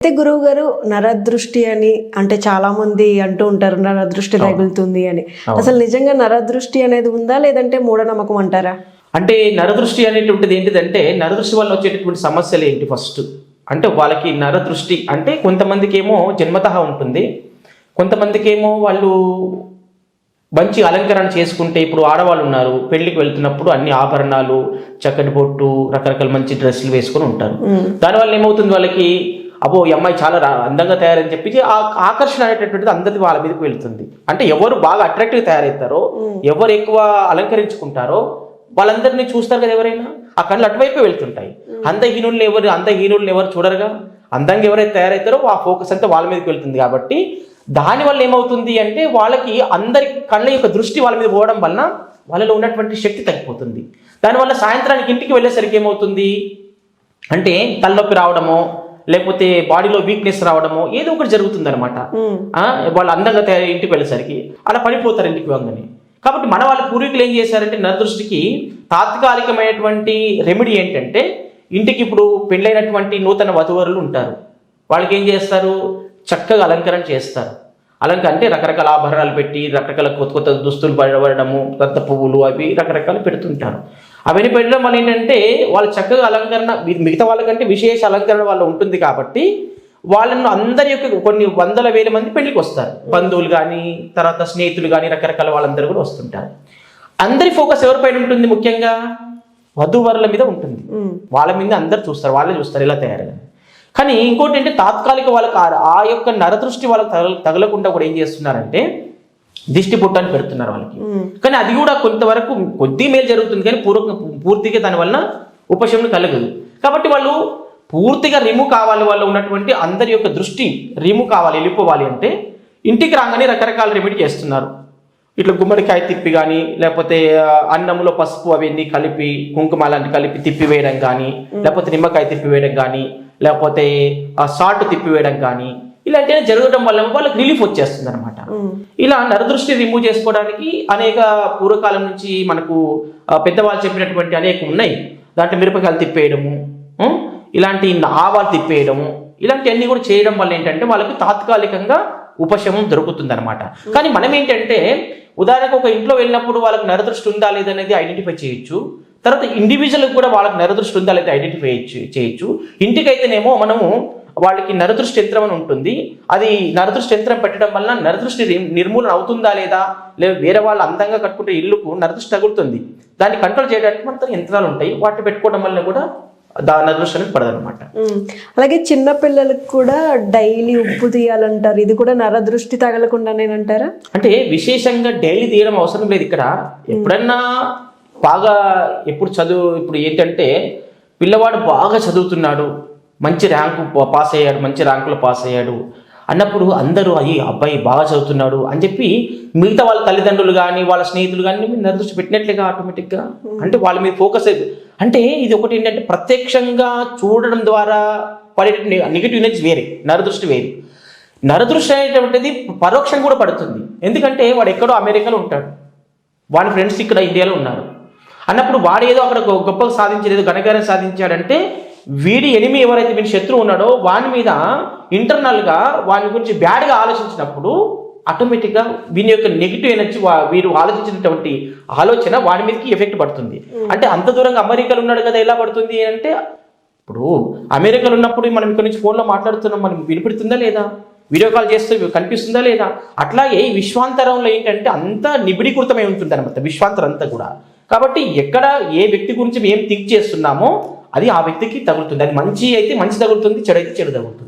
అయితే గురువు గారు నరదృష్టి అని అంటే చాలా మంది అంటూ ఉంటారు నరదృష్టి తగులుతుంది అని. అసలు నిజంగా నరదృష్టి అనేది ఉందా లేదంటే మూఢనమ్మకం అంటారా? అంటే నరదృష్టి అనేటువంటిది ఏంటిదంటే నరదృష్టి వల్ల వచ్చేటటువంటి సమస్యలు ఏంటి? ఫస్ట్ అంటే వాళ్ళకి నరదృష్టి అంటే కొంతమందికి ఏమో జన్మతః ఉంటుంది, కొంతమందికి ఏమో వాళ్ళు మంచి అలంకరణ చేసుకుంటే, ఇప్పుడు ఆడవాళ్ళు ఉన్నారు పెళ్లికి వెళ్తున్నప్పుడు అన్ని ఆభరణాలు, చక్కటి బొట్టు, రకరకాల మంచి డ్రెస్సులు వేసుకొని ఉంటారు. దానివల్ల ఏమవుతుంది, వాళ్ళకి అబ్బో ఈ అమ్మాయి చాలా అందంగా తయారని చెప్పి ఆ ఆకర్షణ అనేటటువంటిది అందరిది వాళ్ళ మీదకి వెళ్తుంది. అంటే ఎవరు బాగా అట్రాక్టివ్గా తయారవుతారో, ఎవరు ఎక్కువ అలంకరించుకుంటారో వాళ్ళందరినీ చూస్తారు కదా ఎవరైనా, ఆ కళ్ళు అటువైపే వెళ్తుంటాయి. అందహీనుల్ని ఎవరు చూడరుగా, అందంగా ఎవరైతే తయారవుతారో ఆ ఫోకస్ అంతా వాళ్ళ మీదకి వెళ్తుంది. కాబట్టి దానివల్ల ఏమవుతుంది అంటే వాళ్ళకి అందరి కళ్ళ యొక్క దృష్టి వాళ్ళ మీద పోవడం వలన వాళ్ళలో ఉన్నటువంటి శక్తి తగ్గిపోతుంది. దానివల్ల సాయంత్రానికి ఇంటికి వెళ్ళేసరికి ఏమవుతుంది అంటే తలనొప్పి రావడమో, లేకపోతే బాడీలో వీక్నెస్ రావడమో ఏదో ఒకటి జరుగుతుంది అనమాట. వాళ్ళు అందంగా ఇంటికి వెళ్ళేసరికి అలా పడిపోతారు ఇంటికి వంగని. కాబట్టి మన వాళ్ళ పూర్వీకులు ఏం చేశారంటే నరదృష్టికి తాత్కాలికమైనటువంటి రెమెడీ ఏంటంటే, ఇంటికి ఇప్పుడు పెళ్ళైనటువంటి నూతన వధువరులు ఉంటారు, వాళ్ళకి ఏం చేస్తారు, చక్కగా అలంకరణ చేస్తారు. అంటే రకరకాల ఆభరణాలు పెట్టి రకరకాల కొత్త కొత్త దుస్తులు పడడము, కొత్త పువ్వులు అవి రకరకాలు పెడుతుంటారు. అవన్నీ పెట్టడం వల్ల ఏంటంటే వాళ్ళు చక్కగా అలంకరణ మిగతా వాళ్ళకంటే విశేష అలంకరణ వాళ్ళ ఉంటుంది. కాబట్టి వాళ్ళను అందరి యొక్క కొన్ని వందల వేల మంది పెళ్లికి వస్తారు, బంధువులు కానీ తర్వాత స్నేహితులు కానీ రకరకాల వాళ్ళందరూ కూడా వస్తుంటారు. అందరి ఫోకస్ ఎవరిపైన ఉంటుంది, ముఖ్యంగా వధూవరుల మీద ఉంటుంది. వాళ్ళ మీద అందరు చూస్తారు, వాళ్ళే చూస్తారు ఇలా తయారుగా. కానీ ఇంకోటి అంటే తాత్కాలిక వాళ్ళకి ఆ యొక్క నరదృష్టి వాళ్ళకి తగలకుండా కూడా ఏం చేస్తున్నారంటే దిష్టి పుట్టని పెడుతున్నారు వాళ్ళకి. కానీ అది కూడా కొంతవరకు కొద్ది మేలు జరుగుతుంది, కానీ పూర్తిగా దానివల్ల ఉపశమనం కలగదు. కాబట్టి వాళ్ళు పూర్తిగా రిమూవ్ కావాలి, వాళ్ళు ఉన్నటువంటి అందరి యొక్క దృష్టి రిమూవ్ కావాలి, వెళ్ళిపోవాలి అంటే ఇంటికి రాగానే రకరకాల రెమెడీ చేస్తున్నారు. ఇట్లా గుమ్మడికాయ తిప్పి కానీ, లేకపోతే అన్నంలో పసుపు అవన్నీ కలిపి కుంకుమ లాంటి కలిపి తిప్పివేయడం కానీ, లేకపోతే నిమ్మకాయ తిప్పివేయడం కానీ, లేకపోతే సాల్ట్ తిప్పివేయడం కానీ, ఇలాంటివి జరగడం వల్ల వాళ్ళకి రిలీఫ్ వచ్చేస్తుంది అనమాట. ఇలా నరదృష్టి రిమూవ్ చేసుకోవడానికి అనేక పూర్వకాలం నుంచి మనకు పెద్దవాళ్ళు చెప్పినటువంటి అనేక ఉన్నాయి. దాంట్లో మిరపకాయలు తిప్పేయడము, ఇలాంటి ఆవాలు తిప్పేయడము, ఇలాంటివన్నీ కూడా చేయడం వల్ల ఏంటంటే వాళ్ళకి తాత్కాలికంగా ఉపశమనం దొరుకుతుంది అనమాట. కానీ మనం ఏంటంటే ఉదాహరణకు ఒక ఇంట్లో వెళ్ళినప్పుడు వాళ్ళకి నరదృష్టి ఉందా లేదనేది ఐడెంటిఫై చేయొచ్చు. తర్వాత ఇండివిజువల్కి కూడా వాళ్ళకి నరదృష్టి ఉందా లేదా ఐడెంటిఫై చేయొచ్చు. ఇంటికైతేనేమో మనము వాళ్ళకి నరదృష్టి యంత్రం అని ఉంటుంది, అది నరదృష్టి యంత్రం పెట్టడం వల్ల నరదృష్టి నిర్మూలన అవుతుందా లేదా వేరే వాళ్ళు అందంగా కట్టుకుంటే ఇల్లుకు నరదృష్టి తగులుతుంది, దాన్ని కంట్రోల్ చేయడానికి మనతో యంత్రాలు ఉంటాయి, వాటిని పెట్టుకోవడం వల్ల కూడా నరదృష్టి అనేది పడదనమాట. అలాగే చిన్న పిల్లలకు కూడా డైలీ ఉప్పు తీయాలంటారు, ఇది కూడా నరదృష్టి తగలకుండానేనంటారా? అంటే విశేషంగా డైలీ తీయడం అవసరం లేదు. ఇక్కడ ఎప్పుడన్నా బాగా ఇప్పుడు ఏంటంటే పిల్లవాడు బాగా చదువుతున్నాడు, మంచి ర్యాంకు పాస్ అయ్యాడు, మంచి ర్యాంకులో పాస్ అయ్యాడు అన్నప్పుడు అందరూ అబ్బాయి బాగా చదువుతున్నాడు అని చెప్పి మిగతా వాళ్ళ తల్లిదండ్రులు కానీ వాళ్ళ స్నేహితులు కానీ నరదృష్టి పెట్టినట్లుగా ఆటోమేటిక్గా అంటే వాళ్ళ మీద ఫోకస్ అంటే ఇది ఒకటి ఏంటంటే ప్రత్యక్షంగా చూడడం ద్వారా పడే నెగిటివ్ ఎనర్జీ వేరే, నరదృష్టి వేరే. నరదృష్టి అనేటువంటిది పరోక్షంగా కూడా పడుతుంది. ఎందుకంటే వాడు ఎక్కడో అమెరికాలో ఉంటాడు, వాడి ఫ్రెండ్స్ ఇక్కడ ఇండియాలో ఉన్నారు అన్నప్పుడు వాడు ఏదో అక్కడ గొప్పగా సాధించలేదు, ఘనకార్యం సాధించాడంటే వీడి ఎనిమి ఎవరైతే వీడి శత్రువు ఉన్నాడో వాని మీద ఇంటర్నల్గా వాని గురించి బ్యాడ్గా ఆలోచించినప్పుడు ఆటోమేటిక్గా వీని యొక్క నెగిటివ్ ఎనర్జీ వీరు ఆలోచించినటువంటి ఆలోచన వాడి మీదకి ఎఫెక్ట్ పడుతుంది. అంటే అంత దూరంగా అమెరికాలో ఉన్నాడు కదా ఎలా పడుతుంది అంటే, ఇప్పుడు అమెరికాలో ఉన్నప్పుడు మనం ఇక్కడ నుంచి ఫోన్లో మాట్లాడుతున్నాం, మనం వినిపిస్తుందా లేదా, వీడియో కాల్ చేస్తే కనిపిస్తుందా లేదా, అట్లాగే ఈ విశ్వాంతరంలో ఏంటంటే అంతా నిబిడీకృతమై ఉంటుంది అనమాట విశ్వాంతరం అంతా కూడా. కాబట్టి ఎక్కడ ఏ వ్యక్తి గురించి మేము థింక్ చేస్తున్నామో అది ఆ వ్యక్తికి తగులుతుంది. అది మంచి అయితే మంచి తగులుతుంది, చెడు అయితే చెడు తగులుతుంది.